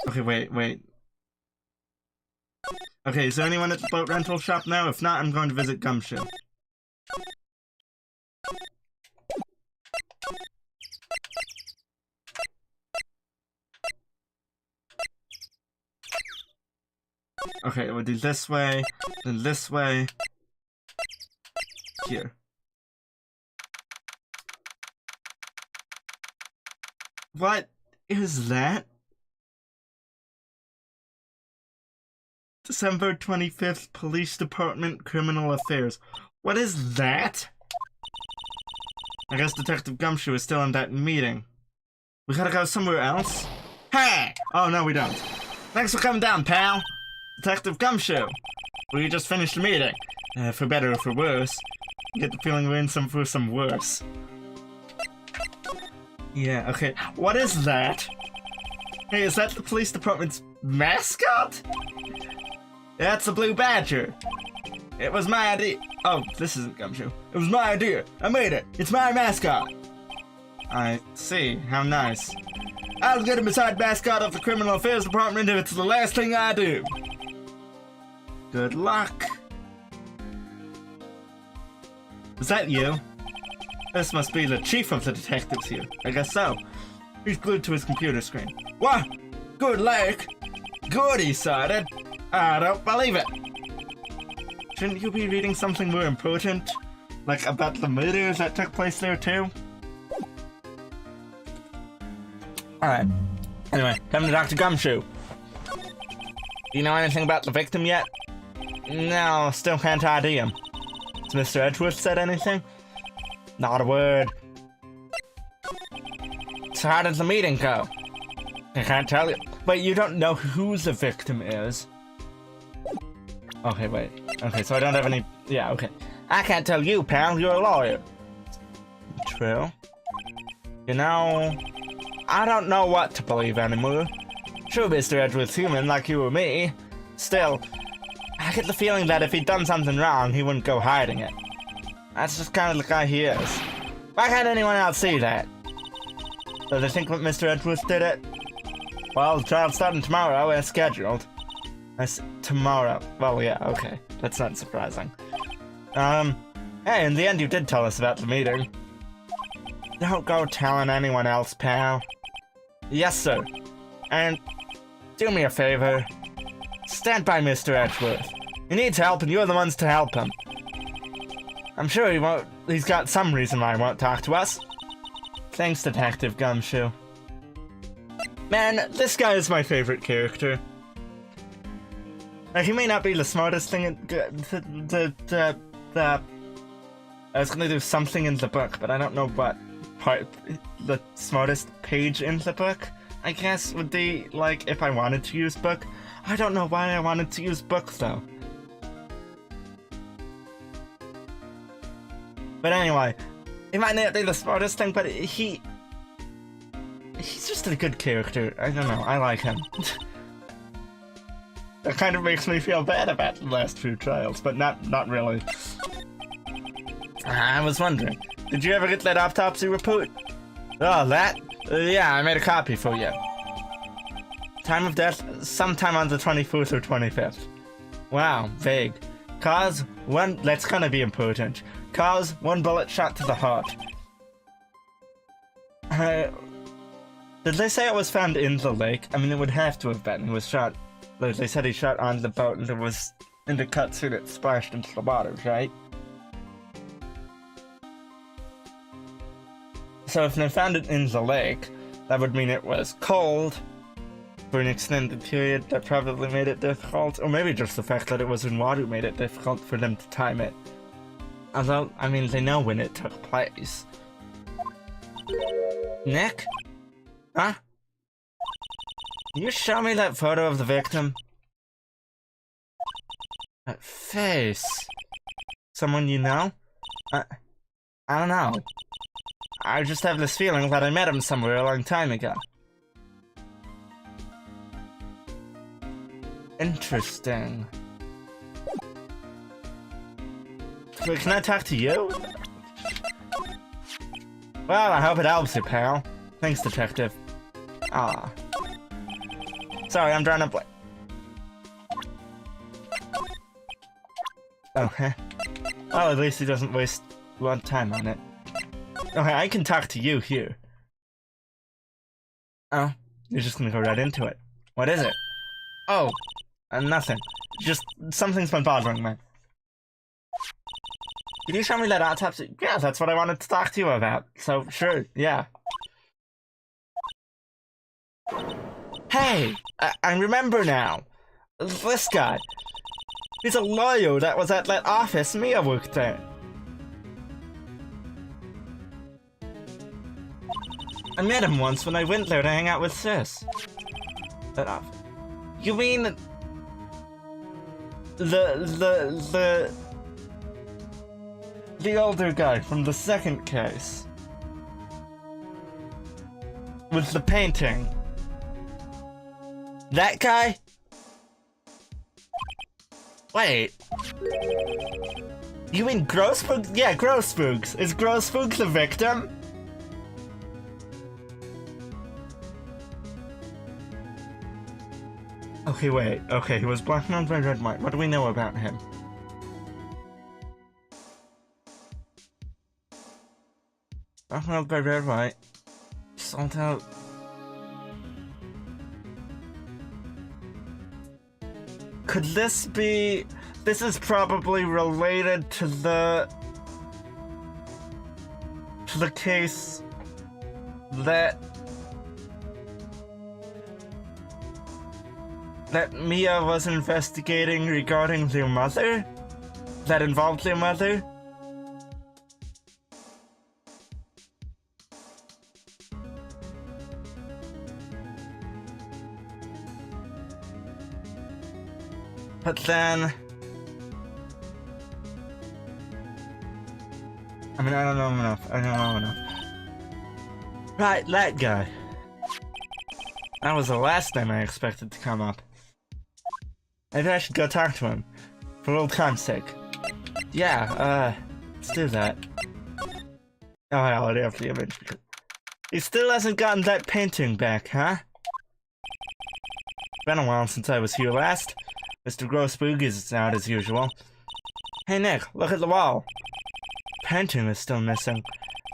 Okay, wait. Okay, is there anyone at the boat rental shop now? If not, I'm going to visit Gumshoe. Okay, we'll do this way, then this way. Here. What is that? December 25th, Police Department, Criminal Affairs. What is that? I guess Detective Gumshoe is still in that meeting. We gotta go somewhere else? Hey! Oh, no, we don't. Thanks for coming down, pal. Detective Gumshoe. We just finished the meeting. For better or for worse. I get the feeling we're in for some worse. Yeah, okay. What is that? Hey, is that the police department's mascot? That's a blue badger. It was my idea. Oh, this isn't Gumshoe. It was my idea. I made it. It's my mascot. I see. How nice. I'll get him beside mascot of the Criminal Affairs Department if it's the last thing I do. Good luck. Is that you? This must be the chief of the detectives here. I guess so. He's glued to his computer screen. What? Good luck? Good, he cited. I don't believe it. Shouldn't you be reading something more important? Like about the murders that took place there too? Alright. Anyway, come to Dr. Gumshoe. Do you know anything about the victim yet? No, still can't ID him. Has Mr. Edgeworth said anything? Not a word. So how did the meeting go? I can't tell you. Wait, you don't know who the victim is? Okay, wait. Okay, so I don't have any... Yeah, okay. I can't tell you, pal. You're a lawyer. True. You know... I don't know what to believe anymore. Sure, Mr. Edgeworth's human, like you or me. Still, I get the feeling that if he'd done something wrong, he wouldn't go hiding it. That's just kind of the guy he is. Why can't anyone else see that? Do they think that Mr. Edgeworth did it? Well, the trial's starting tomorrow as scheduled. Tomorrow. Well, yeah, okay. That's not surprising. Hey, in the end you did tell us about the meeting. Don't go telling anyone else, pal. Yes, sir. And do me a favor. Stand by Mr. Edgeworth. He needs help and you're the ones to help him. I'm sure he won't. He's got some reason why he won't talk to us. Thanks, Detective Gumshoe. Man, this guy is my favorite character. He may not be the smartest thing I was gonna do something in the book, but I don't know what part. The smartest page in the book, I guess, would be, like, if I wanted to use book. I don't know why I wanted to use book, though. But anyway, he might not be the smartest thing, but he's just a good character. I don't know, I like him. That kind of makes me feel bad about the last few trials, but not really. I was wondering, did you ever get that autopsy report? Oh, that? Yeah, I made a copy for you. Time of death? Sometime on the 24th or 25th. Wow, vague. Cause? That's gonna be important. Cause? 1 bullet shot to the heart. Did they say it was found in the lake? I mean, it would have to have been. It was shot. They said he shot on the boat and it was in the cutscene that splashed into the waters, right? So if they found it in the lake, that would mean it was cold for an extended period. That probably made it difficult. Or maybe just the fact that it was in water made it difficult for them to time it. Although, I mean, they know when it took place. Nick? Huh? Can you show me that photo of the victim? That face. Someone you know? I don't know. I just have this feeling that I met him somewhere a long time ago. Interesting. Wait, can I talk to you? Well, I hope it helps you, pal. Thanks, detective. Ah. Sorry, I'm trying to play. Okay. Well, at least he doesn't waste a lot of time on it. Okay, I can talk to you here. Oh, you're just gonna go right into it. What is it? Oh, nothing. Just something's been bothering me. Could you show me that autopsy? Yeah, that's what I wanted to talk to you about. So, sure, yeah. Hey, I remember now. This guy. He's a lawyer that was at that office Mia worked at. I met him once when I went there to hang out with Sis. That office. You mean... The older guy from the second case. With the painting. That guy? Wait. You mean Grossfug? Yeah, Grossfugs. Is Grossfug the victim? Okay, wait. Okay, he was blackmailed by Red White. What do we know about him? Blackmailed by Red White. Sold out. Could this be... This is probably related to the case that Mia was investigating regarding their mother? That involved their mother? But then... I mean, I don't know enough. Right, that guy. That was the last name I expected to come up. Maybe I should go talk to him. For old time's sake. Yeah, let's do that. Oh, I already have the image. He still hasn't gotten that painting back, huh? Been a while since I was here last. Mr. Grossbug is out as usual. Hey Nick, look at the wall. Painting is still missing.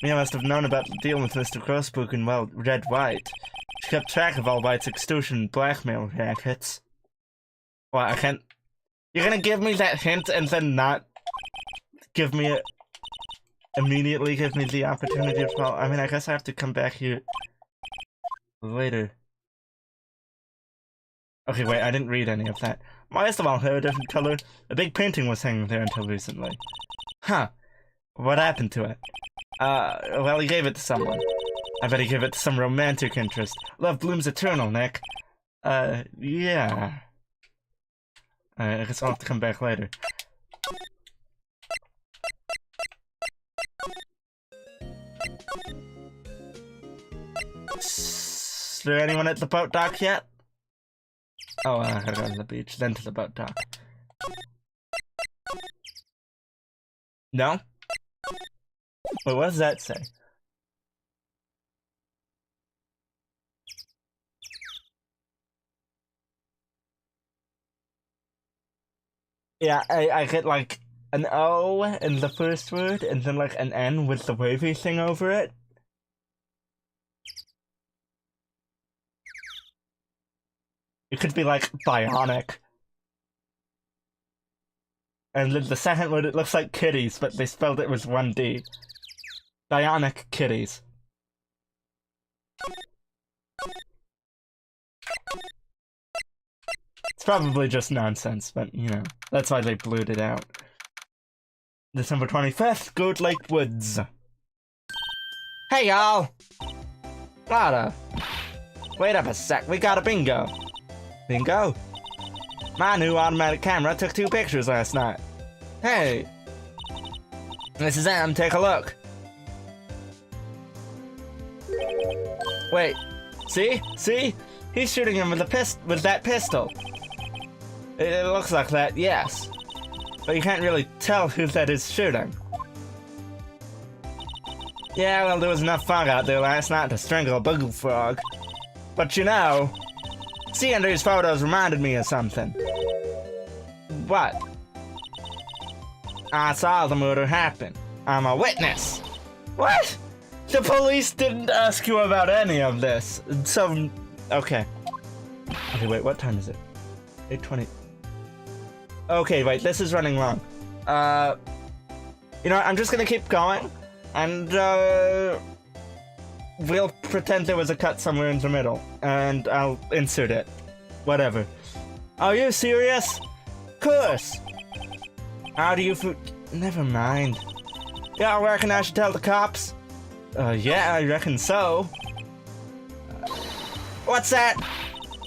Mia must have known about the deal with Mr. Grossbug and, well, Red White. She kept track of all White's extortion and blackmail rackets. Well, I can't... You're gonna give me that hint and then not give me it... Immediately give me the opportunity to... Well, I mean, I guess I have to come back here... later. Okay, wait, I didn't read any of that. Why is the wall hair a different color? A big painting was hanging there until recently. Huh. What happened to it? Well, he gave it to someone. I bet he gave it to some romantic interest. Love blooms eternal, Nick. Yeah. I guess I'll have to come back later. Is there anyone at the boat dock yet? Oh, I gotta go to the beach, then to the boat dock. No? Wait, what does that say? Yeah, I get like an O in the first word, and then like an N with the wavy thing over it. It could be like bionic. And then the second word, it looks like kitties, but they spelled it with one D. Bionic kitties. It's probably just nonsense, but you know, that's why they blued it out. December 25th, Goat Lake Woods. Hey y'all! Lotta. Wait up a sec, we got a bingo. Bingo? My new automatic camera took 2 pictures last night. Hey! This is Em, take a look. Wait, see? See? He's shooting him with that pistol. It looks like that, yes. But you can't really tell who that is shooting. Yeah, well, there was enough fog out there last night to strangle a buggle frog. But you know, seeing these photos reminded me of something. What? I saw the murder happen. I'm a witness. What? The police didn't ask you about any of this. So, okay. Okay, wait, what time is it? 8:20. Okay, wait, this is running long. You know what, I'm just gonna keep going, and, we'll pretend there was a cut somewhere in the middle, and I'll insert it. Whatever. Are you serious? Of course. How do you never mind. Y'all reckon I should tell the cops? Yeah, I reckon so. What's that?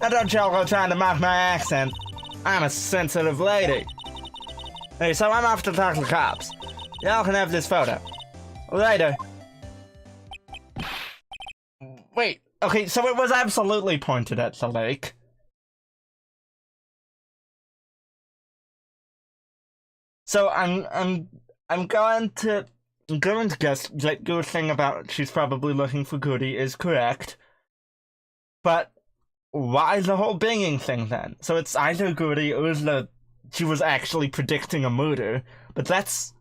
Now don't y'all go trying to mock my accent. I'm a sensitive lady. Hey, so I'm off to talk to the cops. Y'all can have this photo. Later. Wait, okay, so it was absolutely pointed at the lake. So I'm going to guess that your thing about she's probably looking for Goody is correct. But why the whole binging thing then? So it's either Goody or she was actually predicting a murder, but that's...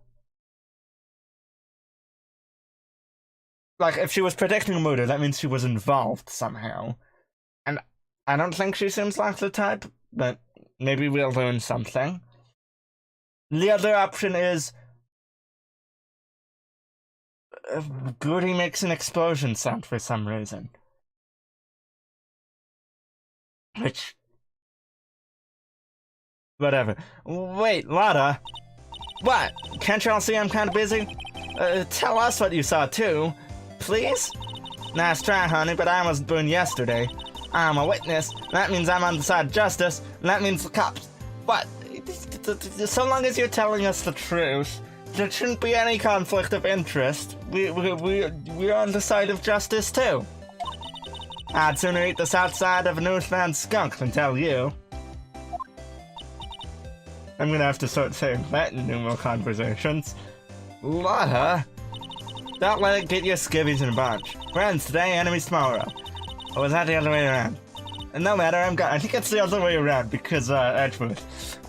Like, if she was predicting a murder, that means she was involved somehow. And I don't think she seems like the type, but maybe we'll learn something. The other option is... Goody makes an explosion sound for some reason. Which... Whatever. Wait, Lotta! What? Can't y'all see I'm kinda busy? Tell us what you saw too. Please? Nice try, honey, but I was burned yesterday. I'm a witness. That means I'm on the side of justice. That means the cops. What? So long as you're telling us the truth, there shouldn't be any conflict of interest. We're on the side of justice too. I'd sooner eat the south side of a Northbound skunk than tell you. I'm gonna have to start saying that in numeral conversations. Lotta? Don't let it get your skivvies in a bunch. Friends today, enemies tomorrow. Or was that the other way around? And no matter, I think it's the other way around because, Edgeworth.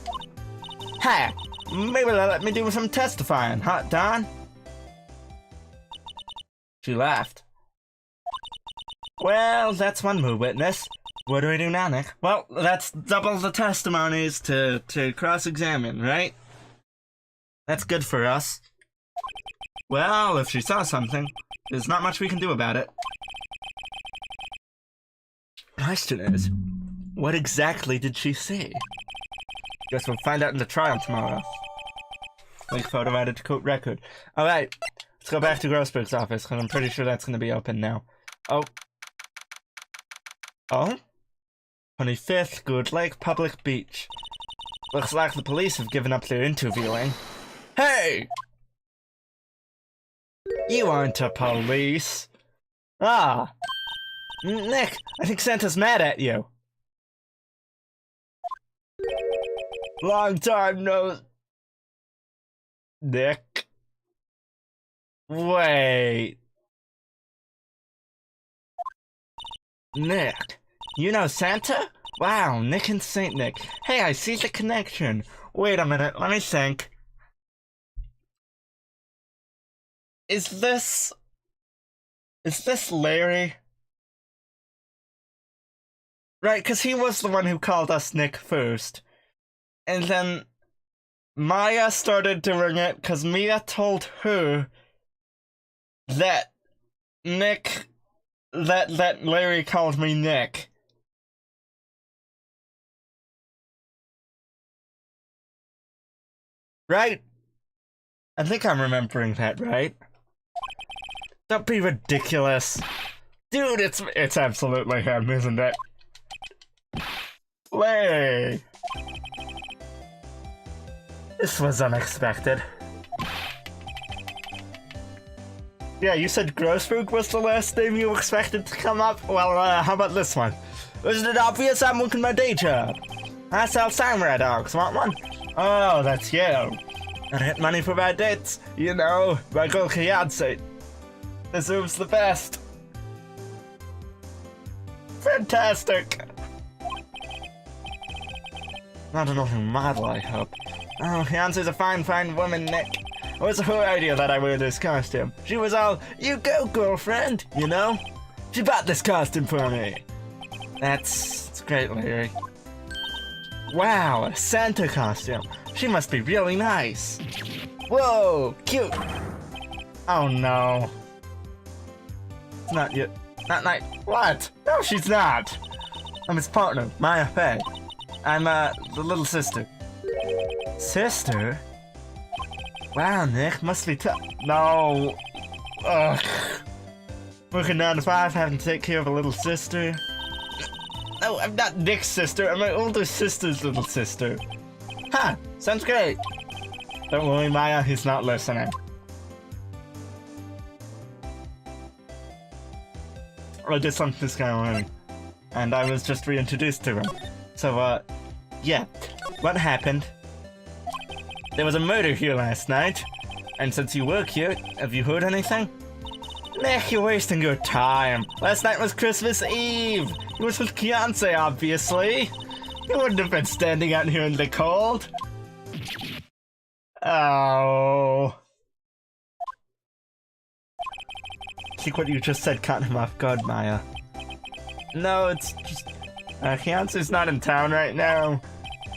Hey! Maybe they'll let me do some testifying, huh, Don? She laughed. Well, that's one more witness. What do we do now, Nick? Well, that's double the testimonies to cross-examine, right? That's good for us. Well, if she saw something, there's not much we can do about it. Question is, what exactly did she see? Guess we'll find out in the trial tomorrow. Link photo added to court record. Alright, let's go back to Grossberg's office, because I'm pretty sure that's going to be open now. Oh. 25th, Good Lake Public Beach. Looks like the police have given up their interviewing. Hey! You aren't a police. Ah. Nick, I think Santa's mad at you. Long time no... Nick. Wait. Nick, you know Santa? Wow, Nick and Saint Nick. Hey, I see the connection. Wait a minute, let me think. Is this Larry? Right, because he was the one who called us Nick first. And then Maya started doing it because Mia told her that Larry called me Nick. Right? I think I'm remembering that, right? Don't be ridiculous. Dude, it's absolutely him, isn't it? Way. This was unexpected. Yeah, you said Grossberg was the last name you expected to come up? Well, how about this one? Isn't it obvious I'm working my day job? I sell samurai dogs, want one? Oh, that's you. I hit money for my dates, you know, my girl fiance. deserves the best. Fantastic. Not an awful model, I hope. Oh, Fiance's a fine woman, Nick. It was her idea that I wear this costume. She was all, you go, girlfriend, you know? She bought this costume for me. It's great, Larry. Wow, a Santa costume. She must be really nice. Whoa, cute. Oh no. It's not yet. Not nice. What? No, she's not. I'm his partner, Maya Fey. I'm the little sister. Sister? Wow, Nick, must be tough. No. Ugh. Working 9 to 5, having to take care of a little sister. No, I'm not Nick's sister. I'm my older sister's little sister. Huh, sounds great. Don't worry, Maya, he's not listening. I just lumped this guy already. And I was just reintroduced to him. So, yeah. What happened? There was a murder here last night. And since you work here, have you heard anything? Nick, you're wasting your time. Last night was Christmas Eve. You was with Fiance, obviously. You wouldn't have been standing out here in the cold. Oh. I think what you just said caught him off guard, Maya. No, it's just... Fiance's not in town right now.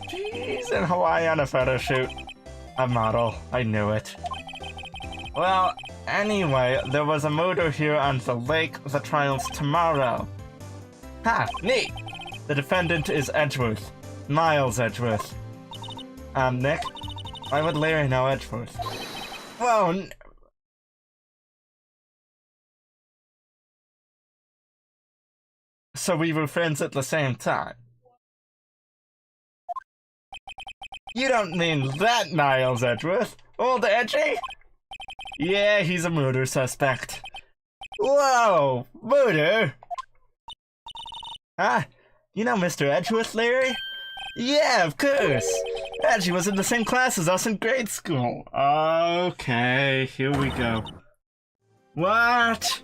She's in Hawaii on a photo shoot. A model. I knew it. Well, anyway, there was a murder here on the lake. The trial's tomorrow. Ha! Neat! The defendant is Edgeworth. Miles Edgeworth. Nick? Why would Larry know Edgeworth? Whoa! So we were friends at the same time. You don't mean that Niles Edgeworth? Old Edgy? Yeah, he's a murder suspect. Whoa! Murder? Ah, you know Mr. Edgeworth, Larry? Yeah, of course! Edgy was in the same class as us in grade school. Okay, here we go. What?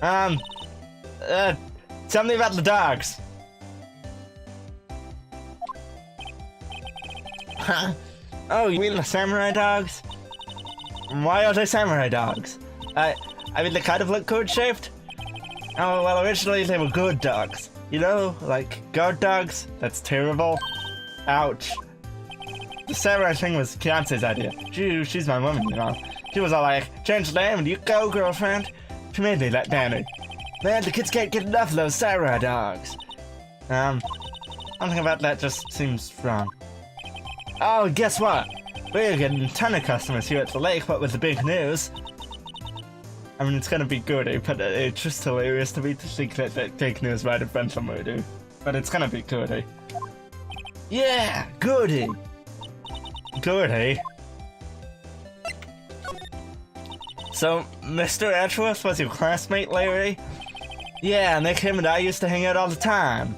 Tell me about the dogs. Huh? Oh, you mean the samurai dogs? Why are they samurai dogs? I mean, they kind of look code-shaped. Oh, well, originally they were good dogs. You know, like, guard dogs? That's terrible. Ouch. The samurai thing was Fiance's idea. She's my woman, you know. She was all like, change the name and you go, girlfriend. She made me let Danny. Man, the kids can't get enough of those samurai dogs. Something about that just seems wrong. Oh, guess what? We're getting a ton of customers here at the lake, but with the big news. I mean, it's gonna be goody, but it's just hilarious to me to think that fake news might have been some murder. But it's gonna be goody. Yeah, goody! Goody? So, Mr. Edgeworth was your classmate, Larry? Yeah, Nick, him and I used to hang out all the time.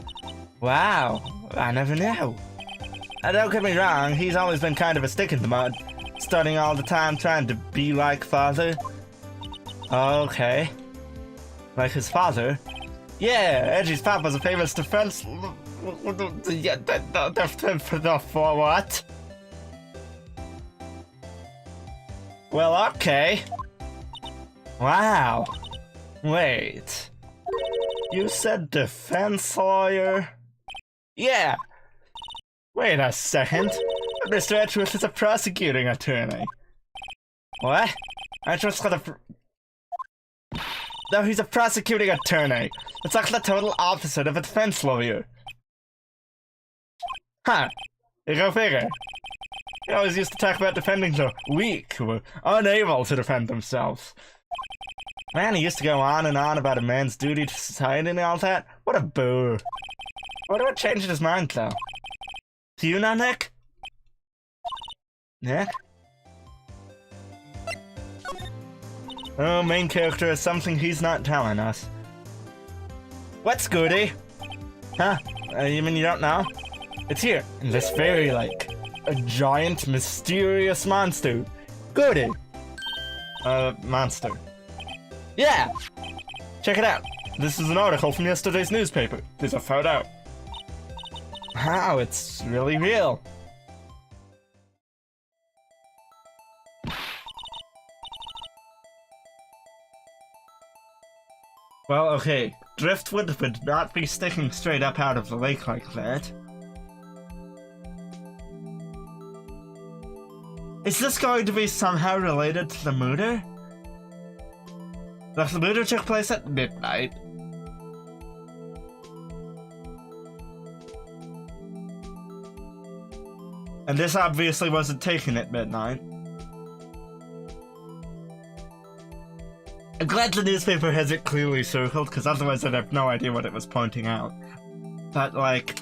Wow, I never knew. Don't get me wrong, he's always been kind of a stick in the mud. Studying all the time, trying to be like father. Okay. Like his father? Yeah, Edgy's pop was a famous defense... For what? Well, okay. Wow. Wait. You said defense lawyer? Yeah. Wait a second. Mr. Edgeworth is a prosecuting attorney. What? Edgeworth's got a... No, he's a prosecuting attorney. It's like the total opposite of a defense lawyer. Huh. You go figure. He always used to talk about defending the weak who were unable to defend themselves. Man, he used to go on and on about a man's duty to society and all that. What a boo. I wonder what changed his mind, though. Do you know, Nick? Nick? Oh, main character is something he's not telling us. What's goody? Huh? You mean you don't know? It's here, in this very lake. A giant, mysterious monster. Goody! monster. Yeah! Check it out. This is an article from yesterday's newspaper. There's a photo. Wow, it's really real. Well, okay. Driftwood would not be sticking straight up out of the lake like that. Is this going to be somehow related to the murder? The murder took place at midnight. And this obviously wasn't taken at midnight. I'm glad the newspaper has it clearly circled, because otherwise I'd have no idea what it was pointing out. But, like...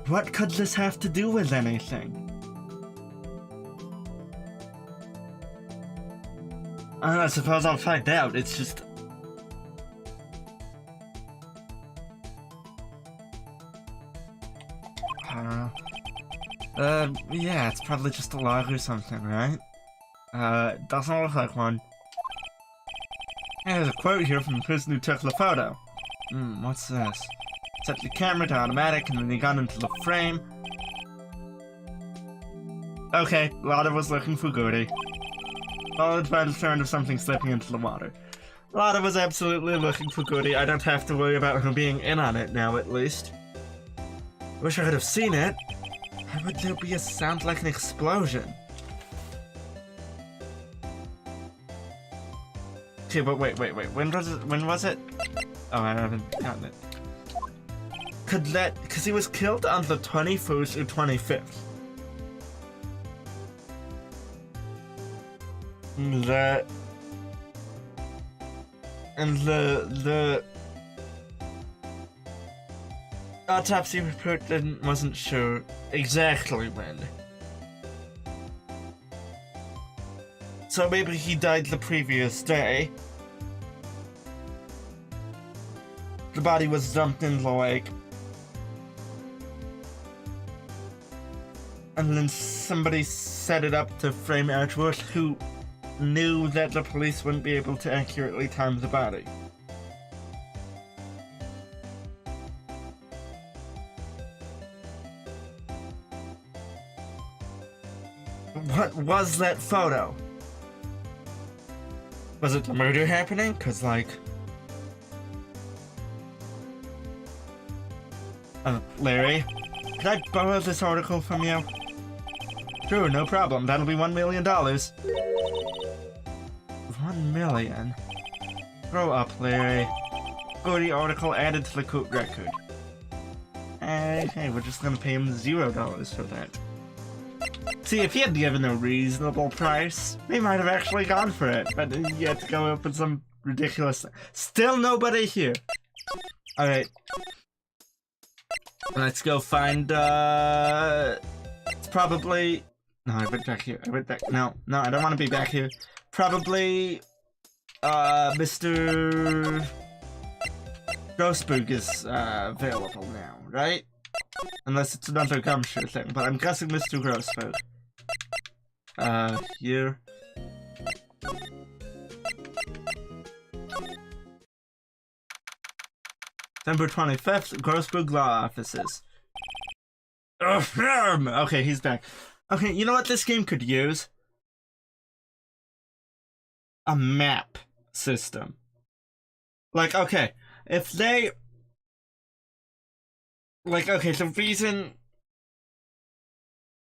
what could this have to do with anything? I suppose I'll find out, it's just... yeah, it's probably just a log or something, right? Doesn't look like one. Hey, there's a quote here from the person who took the photo. What's this? Set the camera to automatic and then he got into the frame. Okay, Lotta was looking for Goody. Followed by the sound of something slipping into the water. Lotta was absolutely looking for Goody. I don't have to worry about her being in on it now, at least. Wish I could have seen it. Why would there be a sound like an explosion? Okay, but wait. When was it? Oh, I haven't gotten it. Could that... because he was killed on the 21st or 25th. The autopsy report wasn't sure exactly when. So maybe he died the previous day. The body was dumped in the lake. And then somebody set it up to frame Edgeworth, who knew that the police wouldn't be able to accurately time the body. What was that photo? Was it the murder happening? 'Cause like... Larry, could I borrow this article from you? Sure, no problem. That'll be $1 million. $1 million? Grow up, Larry. Goody article added to the court record. Hey, we're just gonna pay him $0 for that. See, if he had given a reasonable price, we might have actually gone for it, but you had to go up with some ridiculous... Still nobody here! Alright. Let's go find, it's probably... No, I went back here. No, I don't want to be back here. Probably, Mr. Grossberg is, available now, right? Unless it's another Gumshoe thing, but I'm guessing Mr. Grossberg. Here. December 25th, Grossberg Law Offices. Okay, he's back. Okay, you know what this game could use? A map system. Like, okay, if they... like, okay, the reason...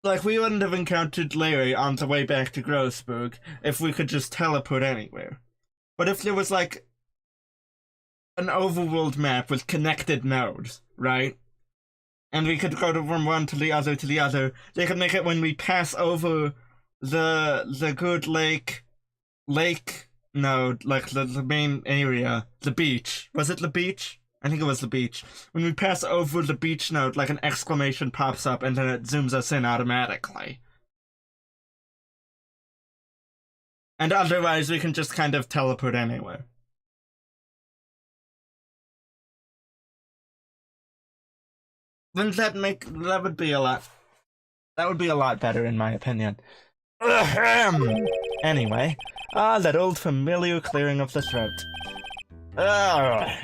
like, we wouldn't have encountered Larry on the way back to Grossberg if we could just teleport anywhere. But if there was, like, an overworld map with connected nodes, right? And we could go from one to the other, they could make it when we pass over the good lake node, like the main area, the beach. Was it the beach? I think it was the beach. When we pass over the beach node, like an exclamation pops up and then it zooms us in automatically. And otherwise we can just kind of teleport anywhere. Then that would be a lot. That would be a lot better, in my opinion. Ahem. Anyway, that old familiar clearing of the throat.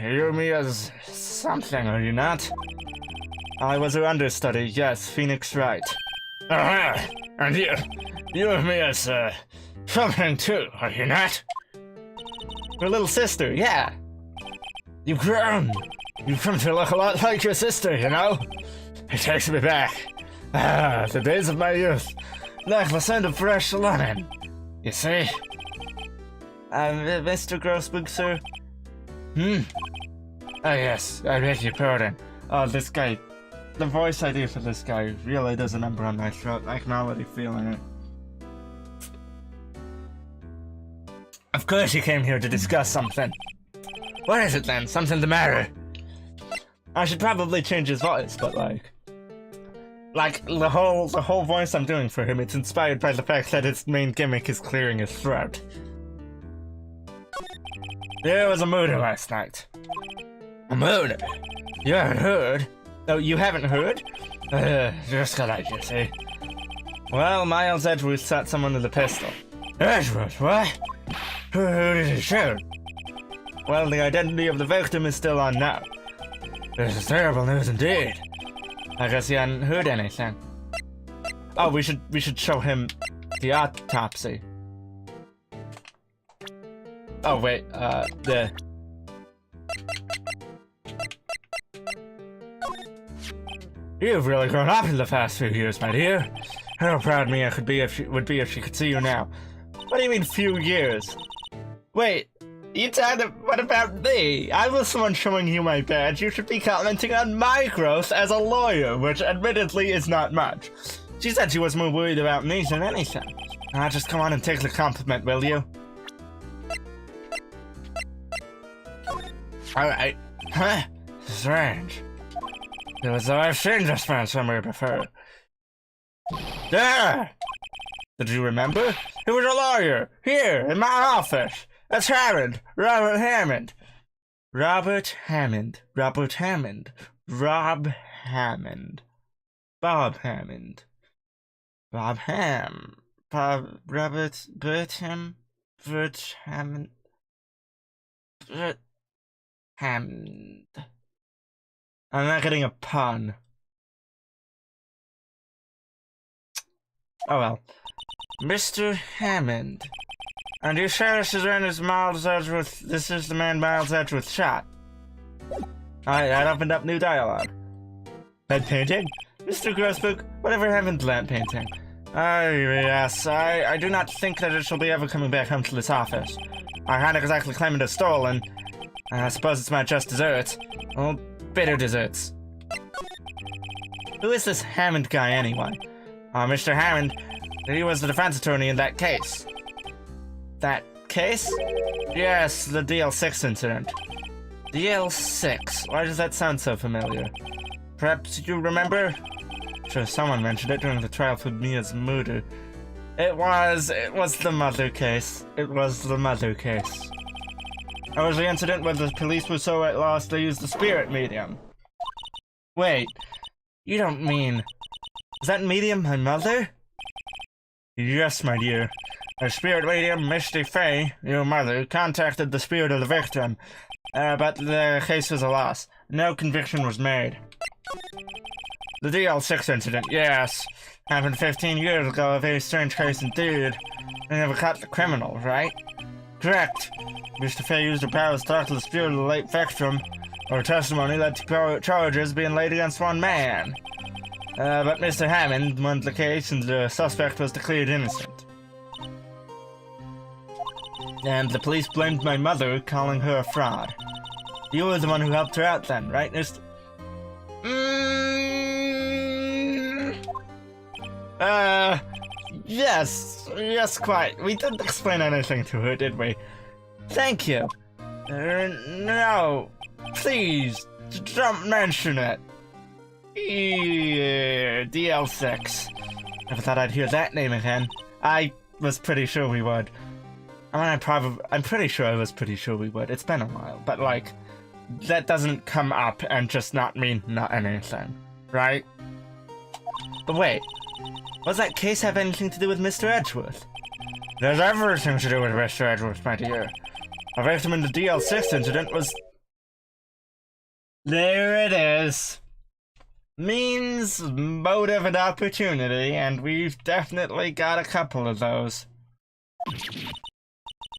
You're me as something, are you not? I was her understudy, yes, Phoenix Wright. And you and me as, something too, are you not? Your little sister, yeah. You've grown. You've come to look a lot like your sister, you know? It takes me back. The days of my youth. Like the scent of fresh lemon. You see? Mr. Grossbug, sir? Oh, yes, I beg your pardon. Oh, this guy. The voice I do for this guy really does a number on my throat. I can already feel it. Of course you came here to discuss something. What is it then? Something the matter? I should probably change his voice, but like the whole voice I'm doing for him, it's inspired by the fact that his main gimmick is clearing his throat. There was a murder last night. A murder? You haven't heard? Oh, you haven't heard? Just got out, you see. Well, Miles Edgeworth shot someone with a pistol. Edgeworth, what? Who did he shoot? Well, the identity of the victim is still unknown. This is terrible news indeed. I guess you hadn't heard anything. Oh, we should show him the autopsy. Oh wait, You've really grown up in the past few years, my dear. How proud me I would be if she could see you now. What do you mean, few years? Wait, what about me? I was the one showing you my badge. You should be commenting on my growth as a lawyer, which admittedly is not much. She said she was more worried about me than anything. Just come on and take the compliment, will you? Alright. Huh? Strange. It was though I've seen this man somewhere before. There! Did you remember? He was a lawyer, here, in my office. That's Hammond, Robert Hammond. Robert Hammond. Robert Hammond. Rob Hammond. Bob Hammond. Bob Ham. Robert Bertham. Bert Hammond. Bert Hammond. I'm not getting a pun. Oh well. Mr. Hammond. And you say this is Miles Edgeworth. This is the man Miles Edgeworth shot. That opened up new dialogue. Lead painting? Mr. Grossbug, whatever happened to that painting? Yes, I do not think that it shall be ever coming back home to this office. I can't exactly claim it as stolen. I suppose it's my just desserts. Well, bitter desserts. Who is this Hammond guy anyway? Mr. Hammond, he was the defense attorney in that case. That case? Yes, the DL6 incident. DL6? Why does that sound so familiar? Perhaps you remember? Sure, someone mentioned it during the trial for Mia's murder. It was the mother case. It was the mother case. It was the incident where the police were so at loss they used the spirit medium. Wait, you don't mean... Is that medium my mother? Yes, my dear. The spirit medium, Misty Fey, your mother, contacted the spirit of the victim, but the case was a loss. No conviction was made. The DL6 incident, yes. Happened 15 years ago, a very strange case indeed. They never caught the criminal, right? Correct. Mr. Fey used her powers to talk to the spirit of the late victim. Her testimony led to charges being laid against one man. But Mr. Hammond won the case and the suspect was declared innocent. And the police blamed my mother, calling her a fraud. You were the one who helped her out then, right, Mr. Yes, quite. We didn't explain anything to her, did we? Thank you. No, please, don't mention it. DL6. Never thought I'd hear that name again. I was pretty sure we would. I mean, I'm pretty sure I was pretty sure we would. It's been a while, but like, that doesn't come up and just not mean not anything. right? But wait, does that case have anything to do with Mr. Edgeworth? It has everything to do with Mr. Edgeworth, my dear. A victim in the DL6 incident was... There it is. Means, motive, and opportunity, and we've definitely got a couple of those.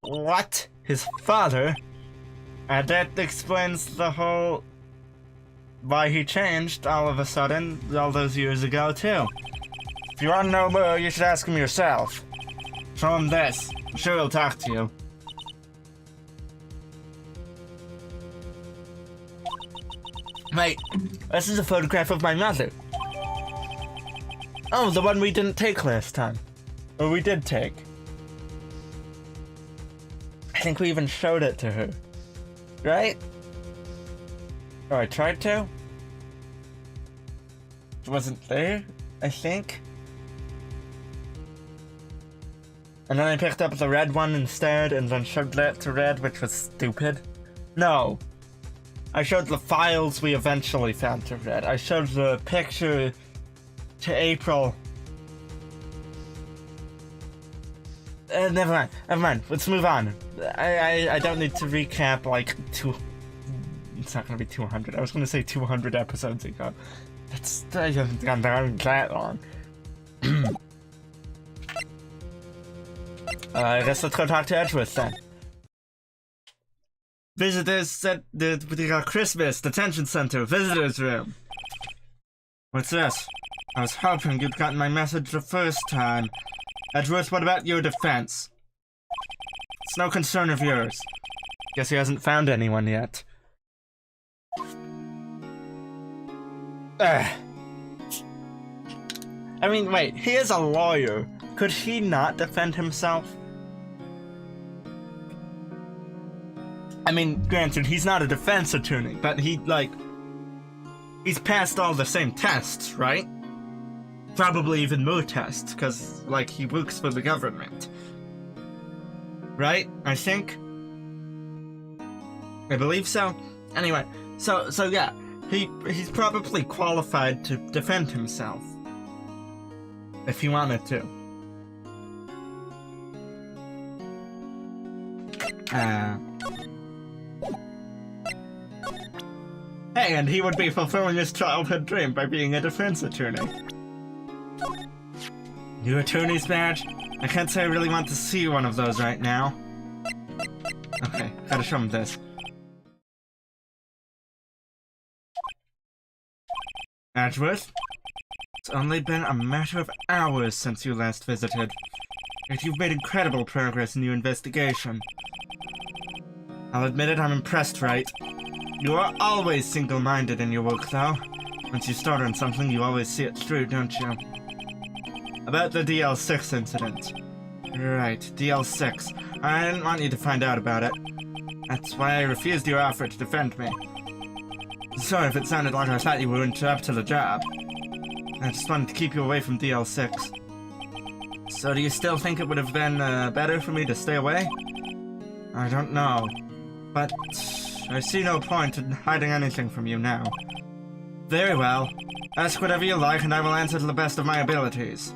What? His father? And that explains the whole... why he changed all of a sudden, all those years ago, too. If you want to know more, you should ask him yourself. Show him this. I'm sure he'll talk to you. Wait, this is a photograph of my mother. Oh, the one we didn't take last time. Or we did take. I think we even showed it to her. Right? Or I tried to? It wasn't there, I think. And then I picked up the red one instead and then showed that to Red, which was stupid. No. I showed the files we eventually found to Red. I showed the picture to April. Never mind. Let's move on. I don't need to recap like it's not gonna be 200. I was gonna say 200 episodes ago. That hasn't gone down that long. I guess let's go talk to Edgeworth then. Visitors at the Christmas Detention Center visitors room. What's this? I was hoping you'd gotten my message the first time. Edgeworth, what about your defense? It's no concern of yours. Guess he hasn't found anyone yet. I mean, wait, he is a lawyer. Could he not defend himself? I mean, granted, he's not a defense attorney, but he's passed all the same tests, right? Probably even more tests, because, he works for the government. Right? I think? I believe so. Anyway, so yeah, he's probably qualified to defend himself. If he wanted to. Hey, and he would be fulfilling his childhood dream by being a defense attorney. New attorney's badge? I can't say I really want to see one of those right now. Okay, gotta show him this. Edgeworth? It's only been a matter of hours since you last visited. Yet you've made incredible progress in your investigation. I'll admit it, I'm impressed, Wright. You are always single-minded in your work, though. Once you start on something, you always see it through, don't you? About the DL6 incident. Right, DL6. I didn't want you to find out about it. That's why I refused your offer to defend me. Sorry if it sounded like I thought you weren't up to the job. I just wanted to keep you away from DL6. So do you still think it would have been better for me to stay away? I don't know. But I see no point in hiding anything from you now. Very well. Ask whatever you like and I will answer to the best of my abilities.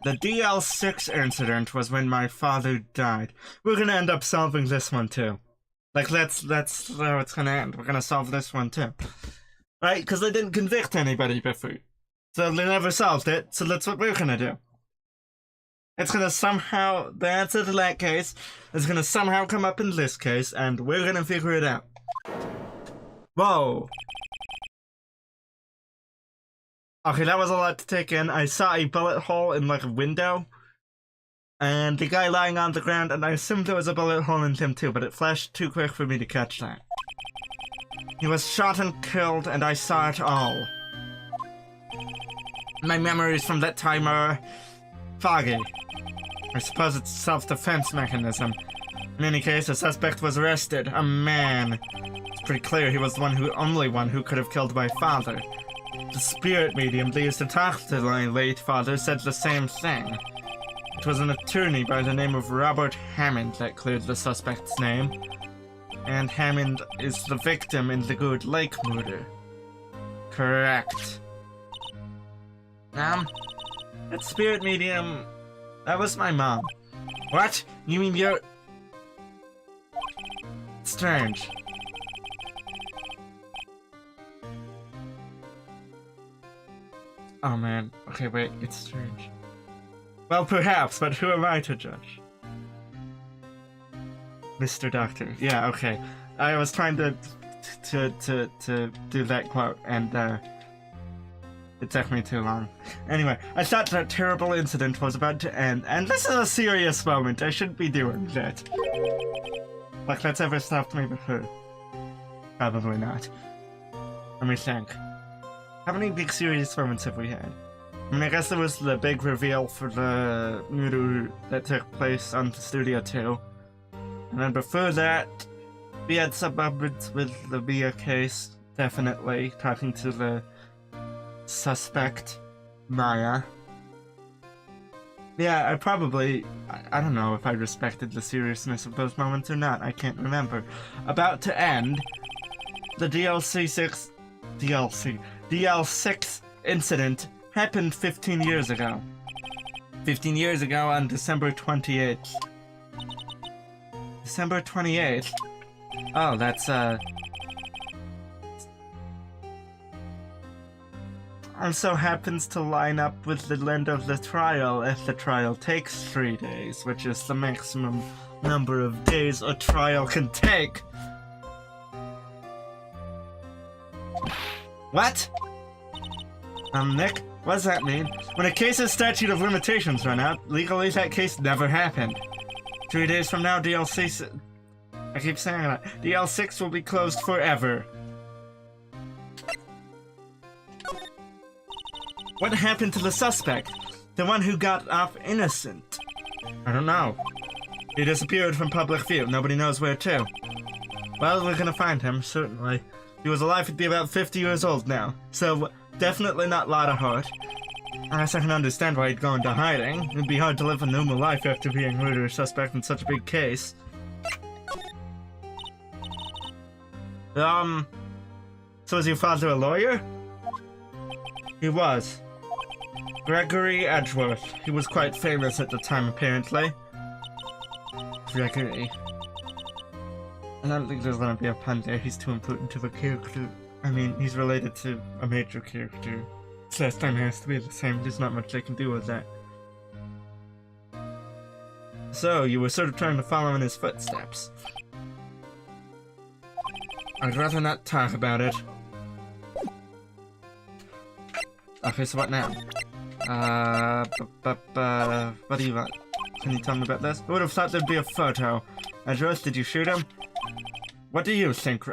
The DL6 incident was when my father died. We're gonna end up solving this one too. That's how it's gonna end. We're gonna solve this one too. Right? Because they didn't convict anybody before. So they never solved it, so that's what we're gonna do. It's gonna somehow, the answer to that case is gonna somehow come up in this case, and we're gonna figure it out. Whoa. Okay, that was a lot to take in. I saw a bullet hole in a window. And the guy lying on the ground, and I assumed there was a bullet hole in him too, but it flashed too quick for me to catch that. He was shot and killed, and I saw it all. My memories from that time are foggy. I suppose it's a self-defense mechanism. In any case, the suspect was arrested. A man. It's pretty clear he was the only one who could have killed my father. The spirit medium they used to talk to my late father said the same thing. It was an attorney by the name of Robert Hammond that cleared the suspect's name. And Hammond is the victim in the Good Lake murder. Correct. That spirit medium... That was my mom. What? You mean you're... Strange. Oh man. Okay, wait. It's strange. Well, perhaps, but who am I to judge? Mr. Doctor. Yeah, okay. I was trying to do that quote, and it took me too long. Anyway, I thought that terrible incident was about to end, and this is a serious moment. I shouldn't be doing that. Like that's ever stopped me before. Probably not. Let me think. How many big serious moments have we had? I mean, I guess there was the big reveal for the murder that took place on Studio 2. And then before that, we had some moments with the Mia case, definitely, talking to the suspect, Maya. Yeah, I don't know if I respected the seriousness of those moments or not, I can't remember. About to end, the DL6 incident happened 15 years ago. 15 years ago on December 28th. December 28th? Oh, that's, also happens to line up with the end of the trial, if the trial takes 3 days, which is the maximum number of days a trial can take. What? Nick, what does that mean? When a case's statute of limitations run out, legally that case never happened. 3 days from now, I keep saying that. DL6 will be closed forever. What happened to the suspect? The one who got off innocent? I don't know. He disappeared from public view. Nobody knows where to. Well, we're gonna find him, certainly. He was alive, he'd be about 50 years old now. So, definitely not a lot of heart. I guess I can understand why he'd go into hiding. It'd be hard to live a normal life after being a murder suspect in such a big case. So is your father a lawyer? He was. Gregory Edgeworth. He was quite famous at the time, apparently. Gregory. I don't think there's gonna be a pun there. He's too important to the character. I mean, he's related to a major character. His last time has to be the same. There's not much they can do with that. So, you were sort of trying to follow in his footsteps. I'd rather not talk about it. Okay, so what now? What do you want? Can you tell me about this? I would have thought there'd be a photo. Edgeworth, did you shoot him? What do you think?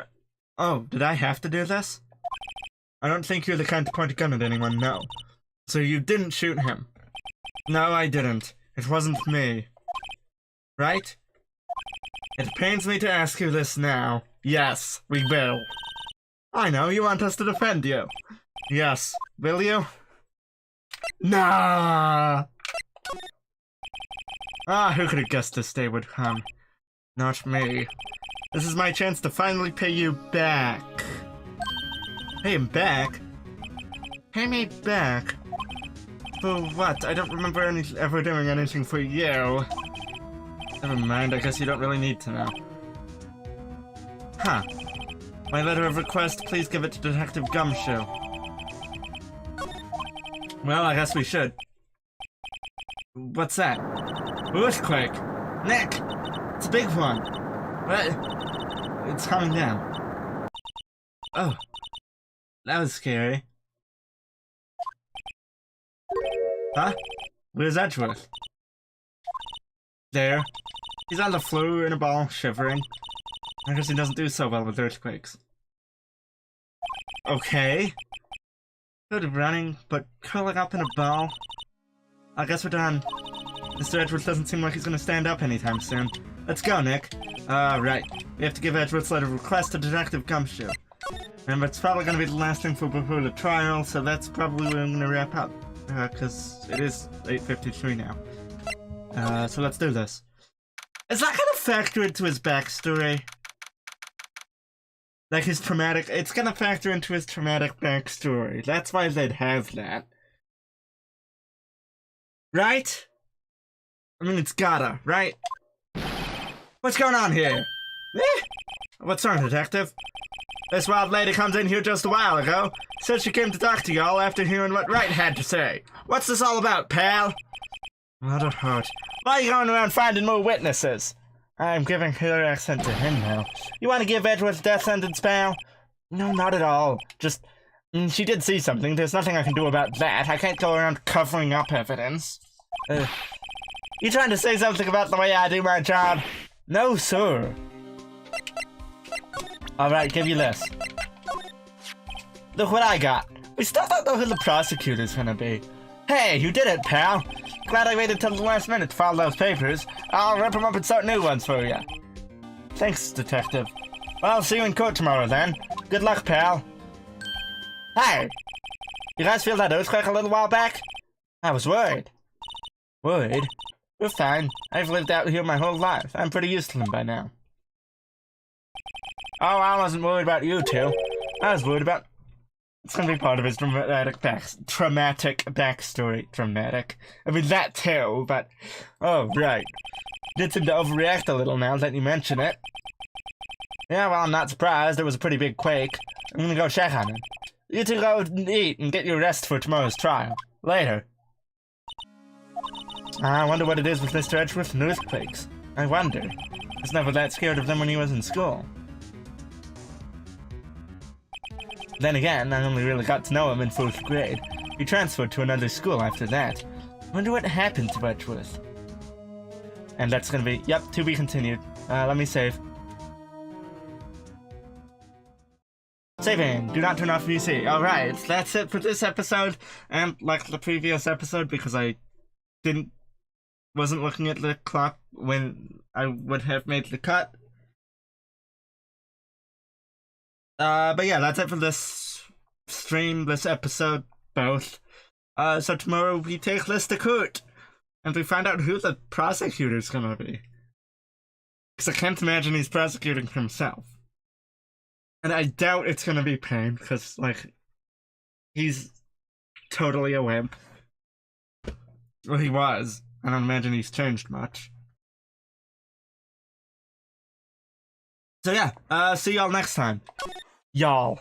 Oh, did I have to do this? I don't think you're the kind to point a gun at anyone, no. So you didn't shoot him? No, I didn't. It wasn't me. Right? It pains me to ask you this now. Yes, we will. I know, you want us to defend you. Yes, will you? Nah! Ah, who could have guessed this day would come? Not me. This is my chance to finally pay you back. Pay him back? Pay me back? For what? I don't remember ever doing anything for you. Never mind, I guess you don't really need to know. Huh. My letter of request, please give it to Detective Gumshoe. Well, I guess we should. What's that? Earthquake! Nick! It's a big one! What? It's coming down. Oh. That was scary. Huh? Where's Edgeworth? There. He's on the floor in a ball, shivering. I guess he doesn't do so well with earthquakes. Okay. Good running, but curling up in a ball. I guess we're done. Mr. Edgeworth doesn't seem like he's gonna stand up anytime soon. Let's go, Nick. Right. We have to give Edgeworth's letter of request to Detective Gumshoe. Remember, it's probably gonna be the last thing before the trial, so that's probably where I'm gonna wrap up. Cause it is 8:53 now. So let's do this. Is that gonna factor into his backstory? Like his traumatic, it's gonna factor into his traumatic backstory. That's why they'd have that. Right? I mean, it's gotta, right? What's going on here? Eh? What's wrong, detective? This wild lady comes in here just a while ago. Said she came to talk to y'all after hearing what Wright had to say. What's this all about, pal? What a hurt. Why are you going around finding more witnesses? I'm giving her accent to him now. You want to give Edgeworth death sentence, pal? No, not at all. Just, she did see something. There's nothing I can do about that. I can't go around covering up evidence. You trying to say something about the way I do my job? No, sir. Alright, give you this. Look what I got. We still don't know who the prosecutor's gonna be. Hey, you did it, pal. Glad I waited till the last minute to file those papers. I'll rip them up and start new ones for you. Thanks, detective. Well, I'll see you in court tomorrow then. Good luck, pal. Hey! You guys feel that earthquake a little while back? I was worried. Worried? We're fine. I've lived out here my whole life. I'm pretty used to them by now. Oh, I wasn't worried about you two. I was worried about... It's gonna be part of his traumatic backstory. Traumatic. I mean, that too, but... Oh, right. Did seem to overreact a little now that you mention it. Yeah, well, I'm not surprised. There was a pretty big quake. I'm gonna go check on him. You two go eat and get your rest for tomorrow's trial. Later. I wonder what it is with Mr. Edgeworth and earthquakes. I wonder. I was never that scared of them when he was in school. Then again, I only really got to know him in 4th grade. He transferred to another school after that. Wonder what happened to Edgeworth. And that's gonna be, yep, to be continued. Let me save. Saving, do not turn off VC. Alright, that's it for this episode. And like the previous episode, because I wasn't looking at the clock when I would have made the cut. But yeah, that's it for this stream, this episode, both. So tomorrow we take this to court, and we find out who the prosecutor's gonna be. Because I can't imagine he's prosecuting himself. And I doubt it's gonna be Payne, because, like, he's totally a wimp. Well, he was. I don't imagine he's changed much. So yeah, see y'all next time. Y'all.